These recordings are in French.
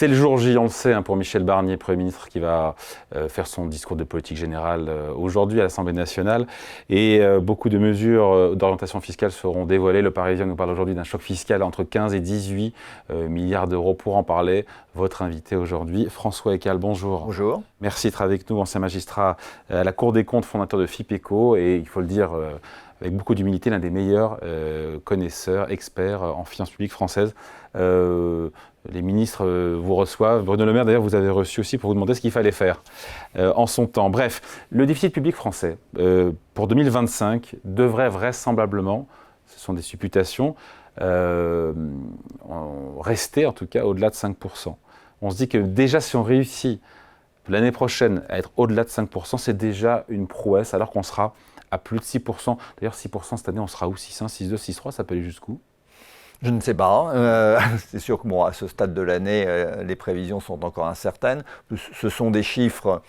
C'est le jour J, on le sait, pour Michel Barnier, Premier ministre, qui va faire son discours de politique générale aujourd'hui à l'Assemblée nationale. Et beaucoup de mesures d'orientation fiscale seront dévoilées. Le Parisien nous parle aujourd'hui d'un choc fiscal entre 15 et 18 milliards d'euros. Pour en parler, votre invité aujourd'hui, François Ecal, bonjour. Bonjour. Merci d'être avec nous, ancien magistrat à la Cour des comptes, fondateur de FIPECO, et il faut le dire avec beaucoup d'humilité, l'un des meilleurs connaisseurs, experts en finances publiques françaises. Les ministres vous reçoivent. Bruno Le Maire, d'ailleurs, vous avez reçu aussi pour vous demander ce qu'il fallait faire en son temps. Bref, le déficit public français, pour 2025, devrait vraisemblablement, ce sont des supputations, rester en tout cas au-delà de 5%. On se dit que déjà, si on réussit l'année prochaine à être au-delà de 5%, c'est déjà une prouesse, alors qu'on sera à plus de 6%. D'ailleurs, 6% cette année, on sera où? 6,1, 6,2, 6,3, ça peut aller jusqu'où? Je ne sais pas. C'est sûr que à ce stade de l'année, les prévisions sont encore incertaines. Ce sont des chiffres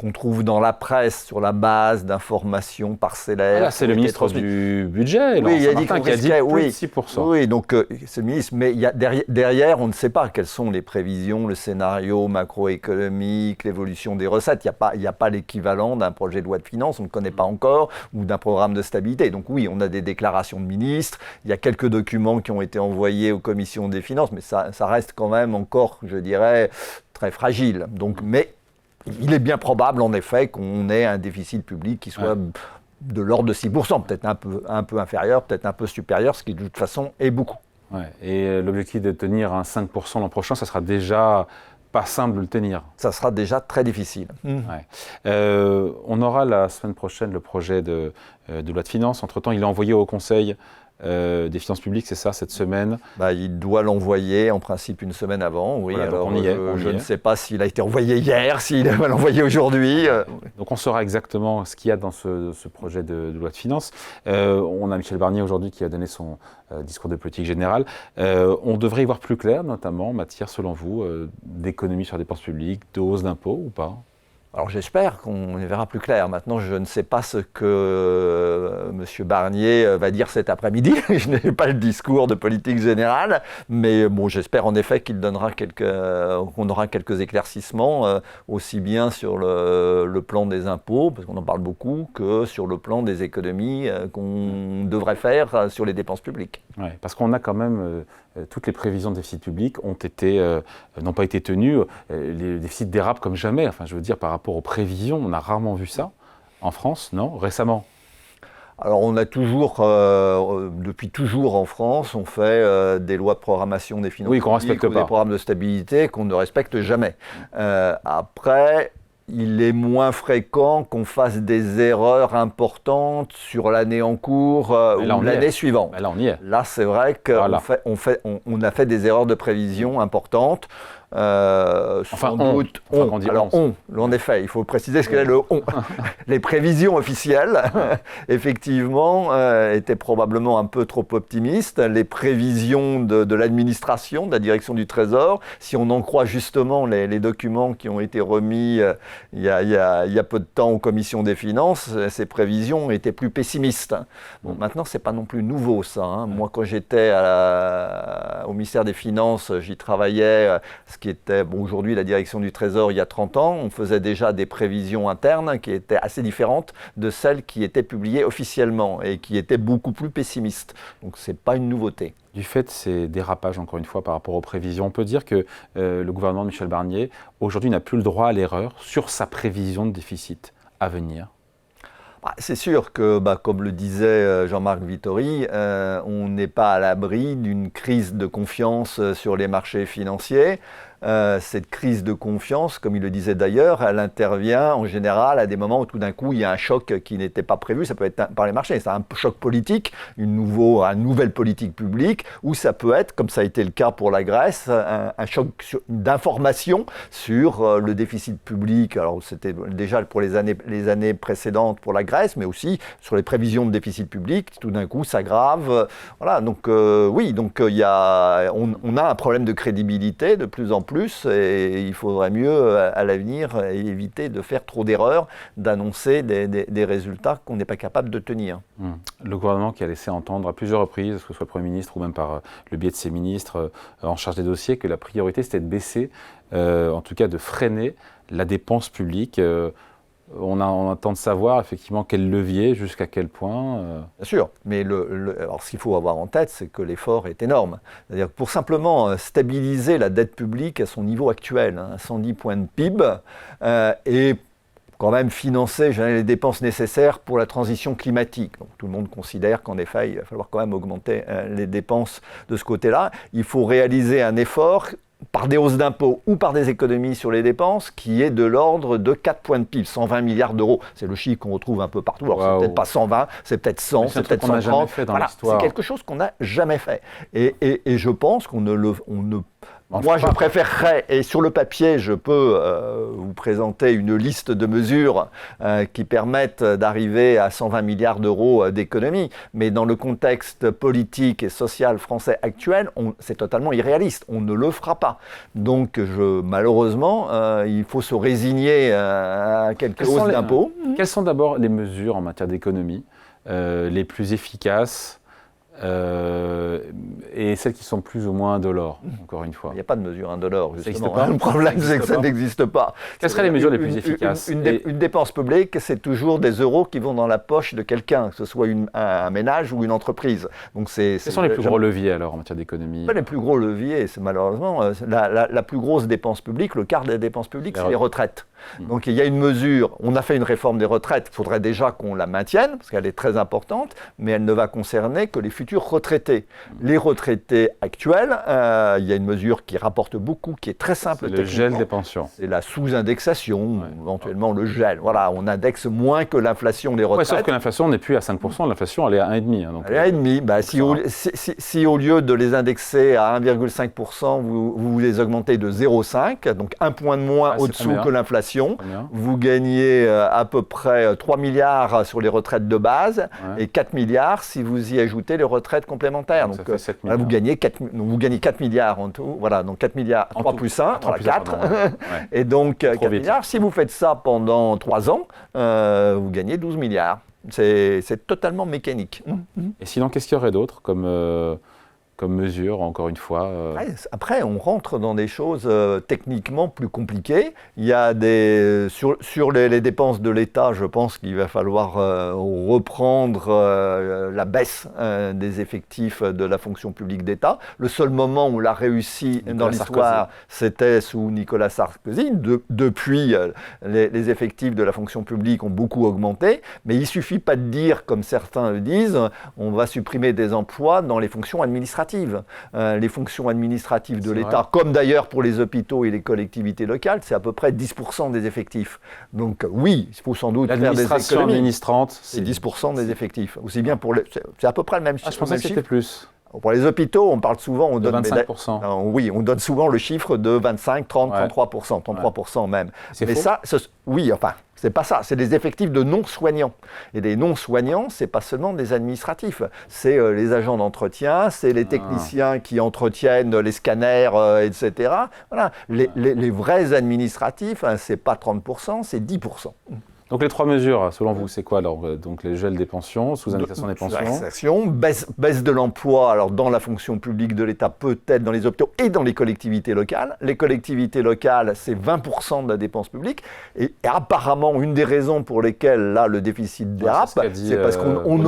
qu'on trouve dans la presse sur la base d'informations parcellaires. Là, c'est le ministre du Budget, oui, il a dit qui a dit plus de 6%. Oui, donc c'est le ministre, mais il y a derrière, on ne sait pas quelles sont les prévisions, le scénario macroéconomique, l'évolution des recettes. Il n'y a pas l'équivalent d'un projet de loi de finances, on ne connaît pas encore, ou d'un programme de stabilité. Donc oui, on a des déclarations de ministres, il y a quelques documents qui ont été envoyés aux commissions des finances, mais ça reste quand même encore, je dirais, très fragile. Donc, mais il est bien probable, en effet, qu'on ait un déficit public qui soit de l'ordre de 6%, peut-être un peu inférieur, peut-être un peu supérieur, ce qui de toute façon est beaucoup. Ouais. Et l'objectif de tenir un 5% l'an prochain, ça sera déjà pas simple de le tenir. Ça sera déjà très difficile. Ouais. On aura la semaine prochaine le projet de loi de finances. Entre-temps, il est envoyé au Conseil des finances publiques, c'est ça, cette semaine? Il doit l'envoyer en principe une semaine avant, oui. Voilà, alors je ne sais pas s'il a été envoyé hier, s'il va l'envoyer aujourd'hui. Donc on saura exactement ce qu'il y a dans ce projet de loi de finances. On a Michel Barnier aujourd'hui qui a donné son discours de politique générale. On devrait y voir plus clair, notamment en matière, selon vous, d'économie sur la dépense publique, de hausse d'impôts ou pas? Alors j'espère qu'on y verra plus clair. Maintenant, je ne sais pas ce que M. Barnier va dire cet après-midi. Je n'ai pas le discours de politique générale, mais bon, j'espère en effet qu'il donnera qu'on aura quelques éclaircissements, aussi bien sur le plan des impôts, parce qu'on en parle beaucoup, que sur le plan des économies qu'on devrait faire sur les dépenses publiques. Ouais, parce qu'on a quand même toutes les prévisions de déficit public n'ont pas été tenues. Les déficits dérapent comme jamais. Enfin, je veux dire, par rapport aux prévisions, on a rarement vu ça en France, non? Récemment. Alors on a toujours, depuis toujours en France, on fait des lois de programmation des finances publiques ou des programmes de stabilité qu'on ne respecte jamais. Après, il est moins fréquent qu'on fasse des erreurs importantes sur l'année en cours ou l'année suivante. Là, on y est. Là, c'est vrai qu'on a fait des erreurs de prévision importantes. En effet, il faut préciser ce qu'est le on. Les prévisions officielles, effectivement, étaient probablement un peu trop optimistes. Les prévisions de l'administration, de la direction du Trésor, si on en croit justement les documents qui ont été remis il y a peu de temps aux commissions des finances, ces prévisions étaient plus pessimistes. Bon, maintenant, c'est pas non plus nouveau ça. Moi, quand j'étais au ministère des Finances, j'y travaillais. Qui était aujourd'hui la direction du Trésor il y a 30 ans, on faisait déjà des prévisions internes qui étaient assez différentes de celles qui étaient publiées officiellement et qui étaient beaucoup plus pessimistes. Donc ce n'est pas une nouveauté. Du fait de ces dérapages, encore une fois, par rapport aux prévisions, on peut dire que le gouvernement de Michel Barnier, aujourd'hui, n'a plus le droit à l'erreur sur sa prévision de déficit à venir. C'est sûr que, comme le disait Jean-Marc Vittori, on n'est pas à l'abri d'une crise de confiance sur les marchés financiers. Cette crise de confiance, comme il le disait d'ailleurs, elle intervient en général à des moments où tout d'un coup il y a un choc qui n'était pas prévu. Ça peut être par les marchés, c'est un choc politique, une nouvelle politique publique, ou ça peut être, comme ça a été le cas pour la Grèce, un choc d'information sur le déficit public. Alors c'était déjà pour les années précédentes pour la Grèce, mais aussi sur les prévisions de déficit public. Tout d'un coup s'aggrave. Voilà, donc on a un problème de crédibilité de plus en plus et il faudrait mieux à l'avenir éviter de faire trop d'erreurs, d'annoncer des résultats qu'on n'est pas capable de tenir. Le gouvernement qui a laissé entendre à plusieurs reprises, que ce soit le Premier ministre ou même par le biais de ses ministres en charge des dossiers, que la priorité c'était de baisser, en tout cas de freiner la dépense publique. On attend de savoir effectivement quel levier, jusqu'à quel point. Bien sûr, mais alors ce qu'il faut avoir en tête, c'est que l'effort est énorme. C'est-à-dire que pour simplement stabiliser la dette publique à son niveau actuel, 110 points de PIB, et quand même financer les dépenses nécessaires pour la transition climatique. Donc tout le monde considère qu'en effet, il va falloir quand même augmenter les dépenses de ce côté-là. Il faut réaliser un effort par des hausses d'impôts ou par des économies sur les dépenses, qui est de l'ordre de 4 points de PIB, 120 milliards d'euros. C'est le chiffre qu'on retrouve un peu partout. Alors c'est peut-être pas 120, c'est peut-être 100, c'est peut-être 130. Voilà, c'est quelque chose qu'on n'a jamais fait. Et je pense qu'on ne le... Moi, je préférerais, et sur le papier, je peux vous présenter une liste de mesures qui permettent d'arriver à 120 milliards d'euros d'économie, mais dans le contexte politique et social français actuel, c'est totalement irréaliste. On ne le fera pas. Donc, malheureusement, il faut se résigner à quelques hausses d'impôts. Quelles sont d'abord les mesures en matière d'économie les plus efficaces et celles qui sont plus ou moins indolores, encore une fois? Il n'y a pas de mesure indolore, justement. Pas. Le problème, c'est que ça n'existe pas. Quelles seraient les mesures les plus efficaces? Une dépense publique, c'est toujours des euros qui vont dans la poche de quelqu'un, que ce soit un ménage ou une entreprise. Donc quels sont les plus gros leviers, alors, en matière d'économie? Les plus gros leviers, c'est malheureusement la plus grosse dépense publique, le quart des dépenses publiques, c'est les retraites. Donc il y a une mesure, on a fait une réforme des retraites, il faudrait déjà qu'on la maintienne, parce qu'elle est très importante, mais elle ne va concerner que les futurs retraités. Les retraités actuels, il y a une mesure qui rapporte beaucoup, qui est très simple. C'est le gel des pensions. C'est la sous-indexation, éventuellement le gel. Voilà, on indexe moins que l'inflation des retraites. Sauf que l'inflation n'est plus à 5%, l'inflation elle est à 1,5%. Elle est à 1,5%. Si au lieu de les indexer à 1,5%, vous les augmentez de 0,5%, donc un point de moins au-dessous que l'inflation, vous gagnez à peu près 3 milliards sur les retraites de base et 4 milliards si vous y ajoutez les retraites complémentaires. Donc vous gagnez 4 milliards en tout. Voilà, donc 4 milliards, 3 plus 1, 4. Et donc 4 milliards, si vous faites ça pendant 3 ans, vous gagnez 12 milliards. C'est totalement mécanique. Et sinon, qu'est-ce qu'il y aurait d'autre comme mesure, encore une fois Après, on rentre dans des choses techniquement plus compliquées. Il y a sur les dépenses de l'État, je pense qu'il va falloir reprendre la baisse des effectifs de la fonction publique d'État. Le seul moment où on l'a réussi dans l'histoire, c'était sous Nicolas Sarkozy. Depuis, les effectifs de la fonction publique ont beaucoup augmenté, mais il ne suffit pas de dire, comme certains le disent, on va supprimer des emplois dans les fonctions administratives. Les fonctions administratives de l'État, comme d'ailleurs pour les hôpitaux et les collectivités locales, c'est à peu près 10% des effectifs. Donc oui, il faut sans doute faire des économies. L'administration administrante, c'est 10% des effectifs. Aussi bien c'est à peu près le même chiffre. Je pensais que c'était plus. Pour les hôpitaux, on parle souvent, on donne 25%. Oui, on donne souvent le chiffre de 25, 30, 33%, 33% même. Mais faux. C'est pas ça, c'est des effectifs de non-soignants. Et des non-soignants, c'est pas seulement des administratifs, c'est les agents d'entretien, c'est les techniciens qui entretiennent les scanners, etc. Voilà. Les vrais administratifs, c'est pas 30%, c'est 10%. Donc les 3 mesures, selon vous, c'est quoi alors? Donc les gels des pensions, sous-indexation des pensions, baisse de l'emploi, alors dans la fonction publique de l'État, peut-être dans les hôpitaux et dans les collectivités locales. Les collectivités locales, c'est 20% de la dépense publique. Et apparemment, une des raisons pour lesquelles là le déficit dérape, c'est parce qu'on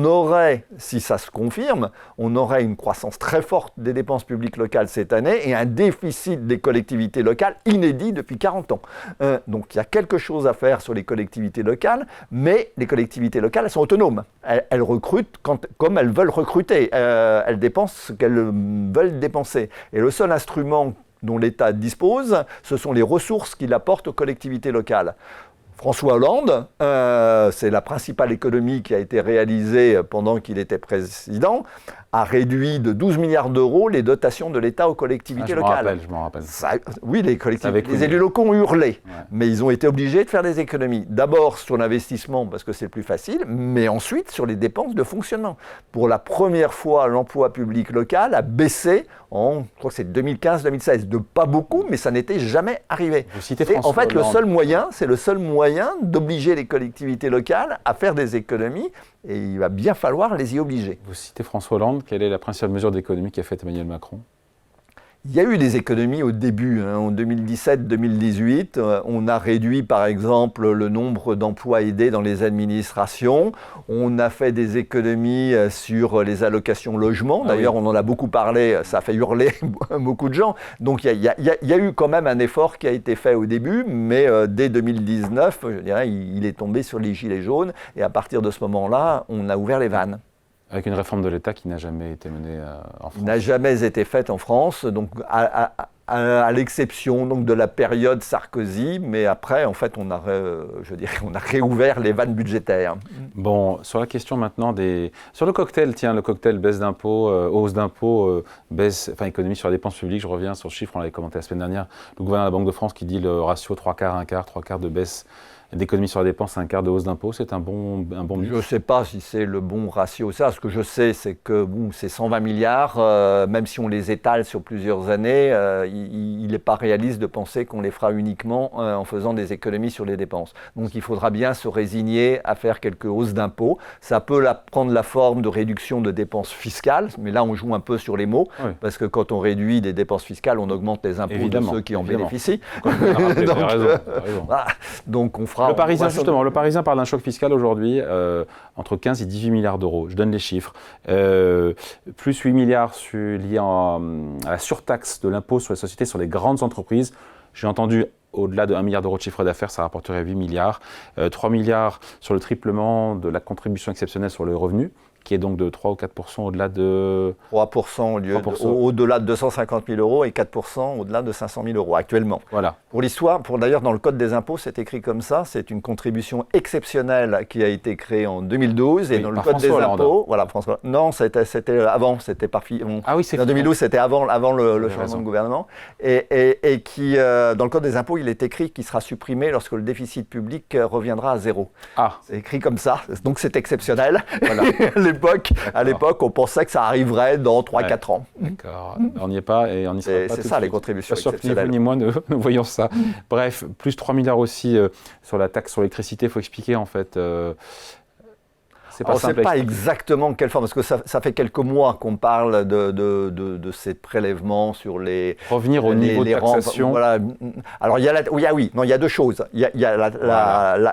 aurait, si ça se confirme, on aurait une croissance très forte des dépenses publiques locales cette année et un déficit des collectivités locales inédit depuis 40 ans. Donc il y a quelque chose à faire sur les collectivités locales, mais les collectivités locales, elles sont autonomes. Elles recrutent comme elles veulent recruter. Elles dépensent ce qu'elles veulent dépenser. Et le seul instrument dont l'État dispose, ce sont les ressources qu'il apporte aux collectivités locales. François Hollande, c'est la principale économie qui a été réalisée pendant qu'il était président, a réduit de 12 milliards d'euros les dotations de l'État aux collectivités locales. Je m'en rappelle. Oui, les élus locaux ont hurlé, mais ils ont été obligés de faire des économies. D'abord sur l'investissement, parce que c'est le plus facile, mais ensuite sur les dépenses de fonctionnement. Pour la première fois, l'emploi public local a baissé je crois que c'est 2015-2016, de pas beaucoup, mais ça n'était jamais arrivé. Vous citez François en fait, Hollande. c'est le seul moyen d'obliger les collectivités locales à faire des économies, et il va bien falloir les y obliger. Vous citez François Hollande. Quelle est la principale mesure d'économie qu'a faite Emmanuel Macron ? Il y a eu des économies au début. En 2017-2018, on a réduit par exemple le nombre d'emplois aidés dans les administrations. On a fait des économies sur les allocations logement. D'ailleurs, on en a beaucoup parlé, ça a fait hurler beaucoup de gens. Donc il y a eu quand même un effort qui a été fait au début, mais dès 2019, je dirais, il est tombé sur les gilets jaunes. Et à partir de ce moment-là, on a ouvert les vannes. Avec une réforme de l'État qui n'a jamais été menée en France. N'a jamais été faite en France, donc à l'exception donc de la période Sarkozy, mais après, en fait, on a réouvert les vannes budgétaires. Bon, sur la question maintenant sur le cocktail, le cocktail baisse d'impôts, hausse d'impôts, économie sur la dépense publique, je reviens sur le chiffre, on l'avait commenté la semaine dernière, le gouverneur de la Banque de France qui dit le ratio 3 quarts, 1 quart, 3 quarts de baisse d'économie sur la dépense, 1 quart de hausse d'impôts, c'est un bon mix. Je ne sais pas si c'est le bon ratio. Ça, ce que je sais, c'est que c'est 120 milliards, même si on les étale sur plusieurs années, il n'est pas réaliste de penser qu'on les fera uniquement en faisant des économies sur les dépenses. Donc il faudra bien se résigner à faire quelques hausses d'impôts. Ça peut prendre la forme de réduction de dépenses fiscales, mais là on joue un peu sur les mots, parce que quand on réduit des dépenses fiscales, on augmente les impôts de ceux qui en bénéficient. Donc on fera. Le Parisien parle d'un choc fiscal aujourd'hui entre 15 et 18 milliards d'euros. Je donne les chiffres. Plus 8 milliards liés à la surtaxe de l'impôt sur les sociétés sur les grandes entreprises. J'ai entendu au-delà de 1 milliard d'euros de chiffre d'affaires, ça rapporterait 8 milliards. 3 milliards sur le triplement de la contribution exceptionnelle sur le revenu, qui est donc de 3 ou 4% au-delà de... 3% au-delà de 250 000 euros et 4% au-delà de 500 000 euros actuellement. Voilà. Pour l'histoire, d'ailleurs dans le Code des impôts, c'est écrit comme ça, c'est une contribution exceptionnelle qui a été créée en 2012 et dans le Code des impôts... Voilà, François. Non, c'était avant, c'était par... Ah oui, c'est en 2012, c'était avant le changement de gouvernement. Et qui, dans le Code des impôts, il est écrit qu'il sera supprimé lorsque le déficit public reviendra à zéro. Ah. C'est écrit comme ça, donc c'est exceptionnel. Voilà. À l'époque, on pensait que ça arriverait dans 3-4 ans. D'accord. On n'y est pas et on n'y sera pas. C'est ça, les contributions exceptionnelles. Pas sûr que ni vous ni moi ne voyons ça. Bref, plus 3 milliards aussi sur la taxe sur l'électricité. Il faut expliquer en fait. On ne sait pas exactement quelle forme, parce que ça fait quelques mois qu'on parle de ces prélèvements sur les... Revenir au niveau de taxation. Voilà. Alors, il y a deux choses. Il y a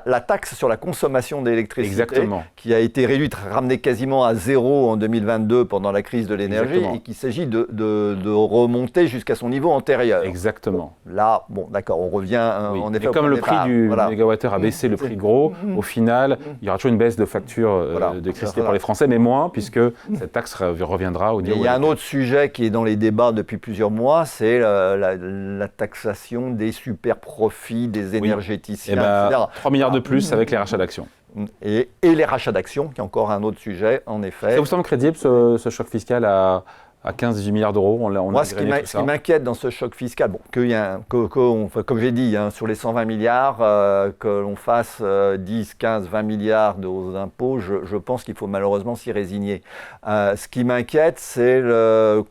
la taxe sur la consommation d'électricité, qui a été réduite, ramenée quasiment à zéro en 2022 pendant la crise de l'énergie, et qu'il s'agit de remonter jusqu'à son niveau antérieur. Exactement. Là, bon, d'accord, on revient en effet. Et comme le prix du mégawattheure a baissé, le prix gros, au final, il y aura toujours une baisse de facture d'électricité pour les Français, mais moins, puisque cette taxe reviendra au niveau. Il y a un autre sujet qui est dans les débats depuis plusieurs mois, c'est la taxation des super profits des énergéticiens, etc. 3 milliards de plus avec les rachats d'actions. Et les rachats d'actions, qui est encore un autre sujet, en effet. Ça vous semble crédible, ce choc fiscal à 15-18 milliards d'euros? Moi, ce qui m'inquiète dans ce choc fiscal, comme j'ai dit, sur les 120 milliards, que l'on fasse 10, 15, 20 milliards de hausses d'impôts, je pense qu'il faut malheureusement s'y résigner. Ce qui m'inquiète, c'est que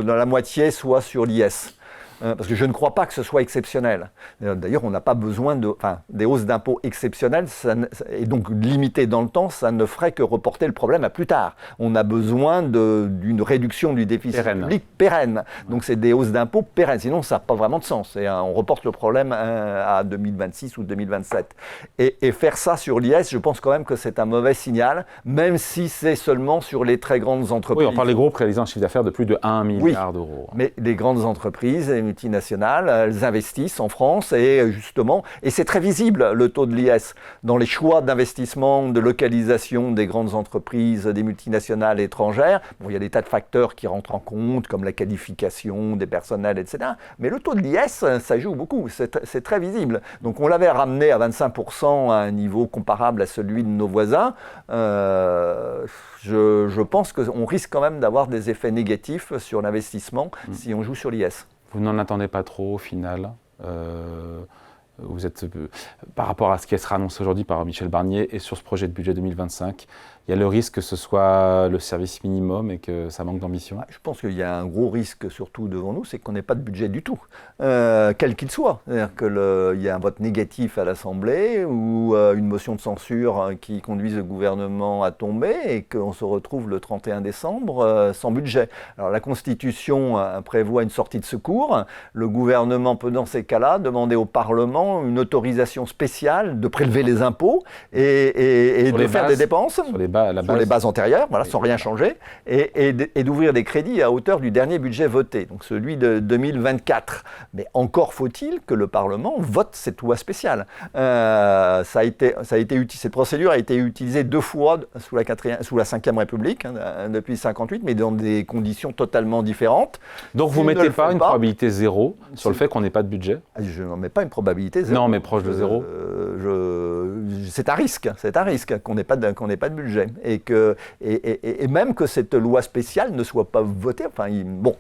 la moitié soit sur l'IS. Parce que je ne crois pas que ce soit exceptionnel. D'ailleurs, on n'a pas besoin des hausses d'impôts exceptionnelles, et donc limitées dans le temps, ça ne ferait que reporter le problème à plus tard. On a besoin d'une réduction du déficit public pérenne. Donc c'est des hausses d'impôts pérennes, sinon ça n'a pas vraiment de sens. On reporte le problème à 2026 ou 2027. Et faire ça sur l'IS, je pense quand même que c'est un mauvais signal, même si c'est seulement sur les très grandes entreprises. Oui, on parle des groupes réalisant un chiffre d'affaires de plus de 1 milliard d'euros. Mais les grandes entreprises, multinationales, elles investissent en France et justement, et c'est très visible le taux de l'IS dans les choix d'investissement, de localisation des grandes entreprises, des multinationales étrangères. Bon, il y a des tas de facteurs qui rentrent en compte, comme la qualification des personnels, etc. Mais le taux de l'IS, ça joue beaucoup, c'est très visible. Donc on l'avait ramené à 25% à un niveau comparable à celui de nos voisins. Je pense qu'on risque quand même d'avoir des effets négatifs sur l'investissement si on joue sur l'IS. Vous n'en attendez pas trop au final vous êtes, par rapport à ce qui sera annoncé aujourd'hui par Michel Barnier et sur ce projet de budget 2025, il y a le risque que ce soit le service minimum et que ça manque d'ambition? Je pense qu'il y a un gros risque surtout devant nous, c'est qu'on n'ait pas de budget du tout, quel qu'il soit. C'est-à-dire qu'il y a un vote négatif à l'Assemblée ou une motion de censure qui conduise le gouvernement à tomber et qu'on se retrouve le 31 décembre sans budget. Alors la Constitution prévoit une sortie de secours. Le gouvernement peut dans ces cas-là demander au Parlement une autorisation spéciale de prélever les impôts et de faire des dépenses. Sur les bases antérieures, voilà, sans rien changer, et d'ouvrir des crédits à hauteur du dernier budget voté, donc celui de 2024. Mais encore faut-il que le Parlement vote cette loi spéciale. Cette procédure a été utilisée 2 fois sous la 5e République, depuis 1958, mais dans des conditions totalement différentes. Donc vous ne mettez pas une probabilité zéro sur le fait qu'on n'ait pas de budget? Je n'en mets pas une probabilité zéro. Non, mais proche de zéro. C'est un risque qu'on n'ait pas de budget. Et même que cette loi spéciale ne soit pas votée. Enfin, bon,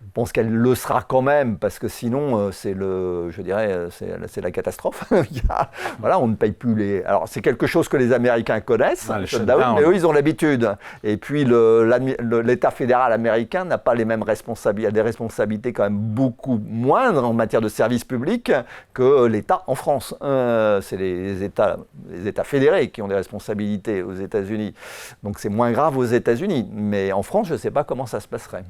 je pense qu'elle le sera quand même, parce que sinon, c'est la catastrophe. Voilà, on ne paye plus les... Alors, c'est quelque chose que les Américains connaissent, mais eux, ils ont l'habitude. Et puis, l'État fédéral américain n'a pas les mêmes responsabilités, a des responsabilités quand même beaucoup moindres en matière de services publics que l'État en France. C'est les États fédérés qui ont des responsabilités aux États-Unis. Donc, c'est moins grave aux États-Unis. Mais en France, je ne sais pas comment ça se passerait.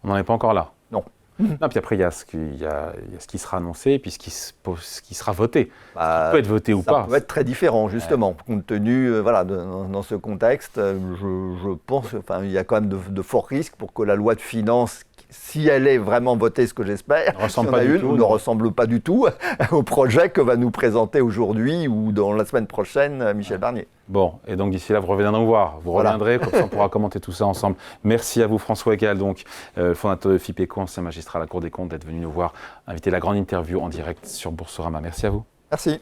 On n'en est pas encore là. Non. Non, puis après, il y a ce qui sera annoncé et puis ce qui sera voté. Ce qui peut être voté ou pas. Ça peut être très différent, justement, compte tenu, dans ce contexte, je pense qu'il y a quand même de forts risques pour que la loi de finances, si elle est vraiment votée, ce que j'espère, ne ressemble pas du tout au projet que va nous présenter aujourd'hui ou dans la semaine prochaine Michel Barnier. Bon, et donc d'ici là, vous reviendrez nous voir. Vous reviendrez, comme ça on pourra commenter tout ça ensemble. Merci à vous, François Egal, donc fondateur de FIPECO, ancien magistrat à la Cour des comptes, d'être venu nous voir, inviter la grande interview en direct sur Boursorama. Merci à vous. Merci.